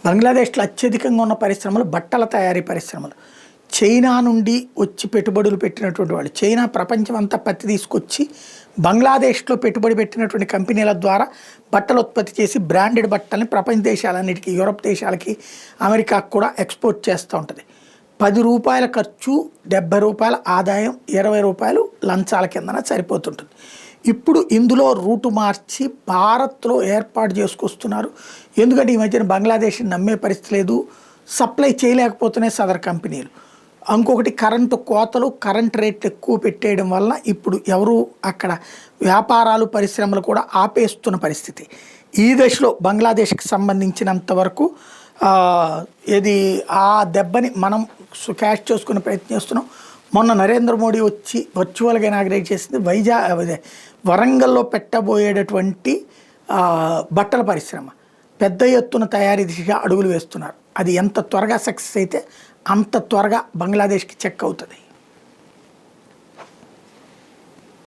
బంగ్లాదేశ్లో అత్యధికంగా ఉన్న పరిశ్రమలు బట్టల తయారీ పరిశ్రమలు. చైనా నుండి వచ్చి పెట్టుబడులు పెట్టినటువంటి వాళ్ళు, చైనా ప్రపంచం అంతా పత్తి తీసుకొచ్చి బంగ్లాదేశ్లో పెట్టుబడి పెట్టినటువంటి కంపెనీల ద్వారా బట్టలు ఉత్పత్తి చేసి బ్రాండెడ్ బట్టల్ని ప్రపంచ దేశాలన్నిటికీ, యూరప్ దేశాలకి, అమెరికాకు కూడా ఎక్స్పోర్ట్ చేస్తూ ఉంటుంది. ₹10 ఖర్చు, ₹70 ఆదాయం, ₹20 లంచాల కిందన సరిపోతుంటుంది. ఇప్పుడు ఇందులో రూటు మార్చి భారత్లో ఏర్పాటు చేసుకొస్తున్నారు. ఎందుకంటే ఈ మధ్యన బంగ్లాదేశ్ని నమ్మే పరిస్థితి లేదు, సప్లై చేయలేకపోతున్నాయి సదర్ కంపెనీలు. ఇంకొకటి కరెంటు కోతలు, కరెంట్ రేట్లు ఎక్కువ పెట్టేయడం వల్ల ఇప్పుడు ఎవరు అక్కడ వ్యాపారాలు, పరిశ్రమలు కూడా ఆపేస్తున్న పరిస్థితి. ఈ దశలో బంగ్లాదేశ్కి సంబంధించినంత వరకు ఇది ఆ దెబ్బని మనం క్యాష్ చేసుకునే ప్రయత్నం చేస్తున్నాం. మొన్న నరేంద్ర మోడీ వచ్చి వర్చువల్గా ఇనాగ్రేట్ చేసింది వరంగల్లో పెట్టబోయేటటువంటి బట్టల పరిశ్రమ. పెద్ద ఎత్తున తయారీ దిశగా అడుగులు వేస్తున్నారు. అది ఎంత త్వరగా సక్సెస్ అయితే అంత త్వరగా బంగ్లాదేశ్కి చెక్ అవుతుంది.